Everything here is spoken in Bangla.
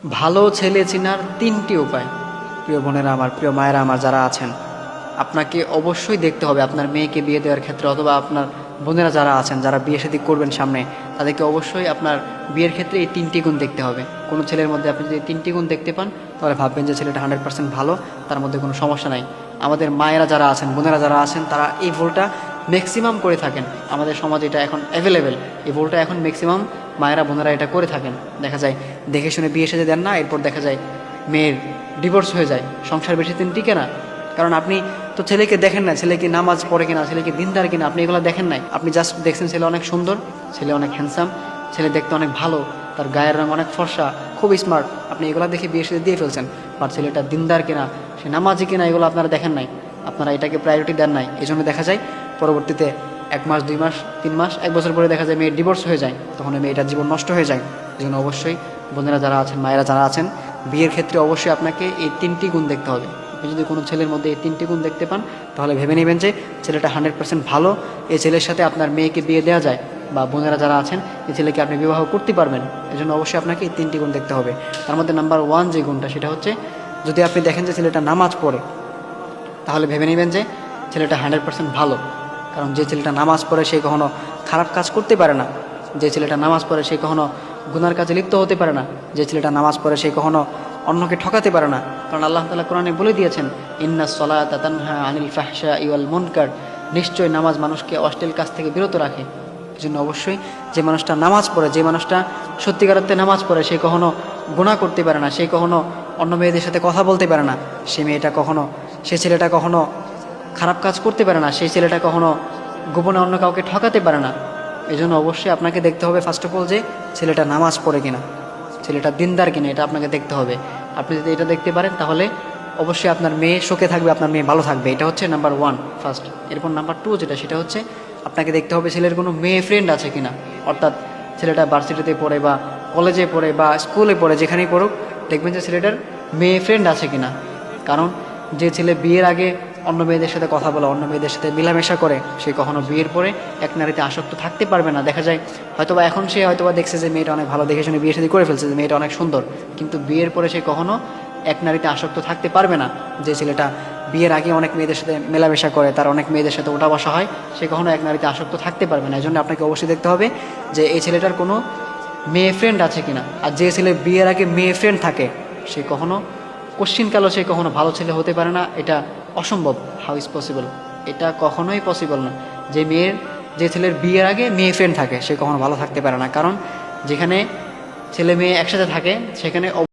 ভালো ছেলে চেনার ৩টি উপায়। প্রিয় বোনেরা আমার, প্রিয় মায়েরা আমার যারা আছেন, আপনাকে অবশ্যই দেখতে হবে আপনার মেয়েকে বিয়ে দেওয়ার ক্ষেত্রে, অথবা আপনার বোনেরা যারা আছেন যারা বিয়ে শাদী করবেন সামনে, তাদেরকে অবশ্যই আপনার বিয়ের ক্ষেত্রে এই 3টি গুণ দেখতে হবে। কোনো ছেলের মধ্যে আপনি যদি 3টি গুণ দেখতে পান, তাহলে ভাববেন যে ছেলেটা 100% ভালো, তার মধ্যে কোনো সমস্যা নাই। আমাদের মায়েরা যারা আছেন, বোনেরা যারা আছেন, তারা এই ভুলটা ম্যাক্সিমাম করে থাকেন। আমাদের সমাজে এটা এখন অ্যাভেলেবেল, এই ভুলটা এখন ম্যাক্সিমাম মায়েরা বোনেরা এটা করে থাকেন। দেখা যায় দেখে শুনে বিয়ে সেজে দেন না, এরপর দেখা যায় মেয়ের ডিভোর্স হয়ে যায়, সংসার বেশি দিন টিকে না। কারণ আপনি তো ছেলেকে দেখেন না, ছেলে কি নামাজ পড়ে কিনা, ছেলে কি দিনদার কিনা, আপনি এগুলো দেখেন নাই। আপনি জাস্ট দেখছেন ছেলে অনেক সুন্দর, ছেলে অনেক হ্যান্ডসাম, ছেলে দেখতে অনেক ভালো, তার গায়ের রং অনেক ফর্সা, খুব স্মার্ট, আপনি এগুলো দেখে বিয়ে সেজে দিয়ে ফেলছেন। বাট ছেলেটা দিনদার কিনা, সে নামাজি কিনা, এগুলো আপনারা দেখেন নাই, আপনারা এটাকে প্রায়োরিটি দেন নাই। এই জন্য দেখা যায় পরবর্তীতে 1 মাস 2 মাস 3 মাস 1 বছর পরে দেখা যায় মেয়ের ডিভোর্স হয়ে যায়, তখন মেয়েটার জীবন নষ্ট হয়ে যায়। এই জন্য অবশ্যই বোনেরা যারা আছেন, মায়েরা যারা আছেন, বিয়ের ক্ষেত্রে অবশ্যই আপনাকে এই 3টি গুণ দেখতে হবে। আপনি যদি কোনো ছেলের মধ্যে এই 3টি গুণ দেখতে পান, তাহলে ভেবে নেবেন যে ছেলেটা 100% ভালো, এই ছেলের সাথে আপনার মেয়েকে বিয়ে দেওয়া যায়, বা বোনেরা যারা আছেন এই ছেলেকে আপনি বিবাহ করতে পারবেন। এই জন্য অবশ্যই আপনাকে এই 3টি গুণ দেখতে হবে। তার মধ্যে নাম্বার 1 যে গুণটা, সেটা হচ্ছে যদি আপনি দেখেন যে ছেলেটা নামাজ পড়ে, তাহলে ভেবে নেবেন যে ছেলেটা 100% ভালো। কারণ যে ছেলেটা নামাজ পড়ে সে কখনো খারাপ কাজ করতে পারে না, যে ছেলেটা নামাজ পড়ে সে কখনো গুনার কাজে লিপ্ত হতে পারে না, যে ছেলেটা নামাজ পড়ে সে কখনো অন্যকে ঠকাতে পারে না। কারণ আল্লাহ তাআলা কোরআনে বলে দিয়েছেন, ইন্নাস সালাতা তানহা আনিল ফাহশাই ওয়াল মুনকার, নিশ্চয় নামাজ মানুষকে অশ্লীল কাজ থেকে বিরত রাখে। এই জন্য অবশ্যই যে মানুষটা নামাজ পড়ে, যে মানুষটা সত্যিকার অর্থে নামাজ পড়ে, সে কখনো গুনাহ করতে পারে না, সে কখনো অন্য মেয়েদের সাথে কথা বলতে পারে না, সে ছেলেটা কখনো খারাপ কাজ করতে পারে না, সেই ছেলেটা কখনো গোপনে অন্য কাউকে ঠকাতে পারে না। এই জন্য অবশ্যই আপনাকে দেখতে হবে ফার্স্ট অফ অল যে ছেলেটা নামাজ পড়ে কিনা, ছেলেটা দিনদার কিনা, এটা আপনাকে দেখতে হবে। আপনি যদি এটা দেখতে পারেন, তাহলে অবশ্যই আপনার মেয়ে সুখে থাকবে, আপনার মেয়ে ভালো থাকবে। এটা হচ্ছে নাম্বার 1 ফার্স্ট। এরপর নাম্বার 2 যেটা, সেটা হচ্ছে আপনাকে দেখতে হবে ছেলের কোনো মেয়ে ফ্রেন্ড আছে কিনা। অর্থাৎ ছেলেটা ভার্সিটিতে পড়ে বা কলেজে পড়ে বা স্কুলে পড়ে, যেখানেই পড়ুক, দেখবেন যে ছেলেটার মেয়ে ফ্রেন্ড আছে কিনা। কারণ যে ছেলে বিয়ের আগে অন্য মেয়েদের সাথে কথা বলে, অন্য মেয়েদের সাথে মেলামেশা করে, সে কখনো বিয়ের পরে এক নারীতে আসক্ত থাকতে পারবে না। দেখা যায় হয়তোবা এখন সে হয়তোবা দেখছে যে মেয়েটা অনেক ভালো, দেখে শুনে বিয়ে শাদী করে ফেলছে, যে মেয়েটা অনেক সুন্দর, কিন্তু বিয়ের পরে সে কখনো এক নারীতে আসক্ত থাকতে পারবে না। যে ছেলেটা বিয়ের আগে অনেক মেয়েদের সাথে মেলামেশা করে, তার অনেক মেয়েদের সাথে ওঠা বসা হয়, সে কখনো এক নারীতে আসক্ত থাকতে পারবে না। এই জন্য আপনাকে অবশ্যই দেখতে হবে যে এই ছেলেটার কোনো মেয়ে ফ্রেন্ড আছে কিনা। আর যে ছেলে বিয়ের আগে মেয়ে ফ্রেন্ড থাকে, সে কখনো কোশ্চিনকালও সে কখনো ভালো ছেলে হতে পারে না। এটা অসম্ভব। How is possible? এটা কখনোই পসিবল না। যে ছেলের বিয়ের আগে মেয়ে ফ্রেন্ড থাকে, সে কখনো ভালো থাকতে পারে না। কারণ যেখানে ছেলে মেয়ে একসাথে থাকে, সেখানে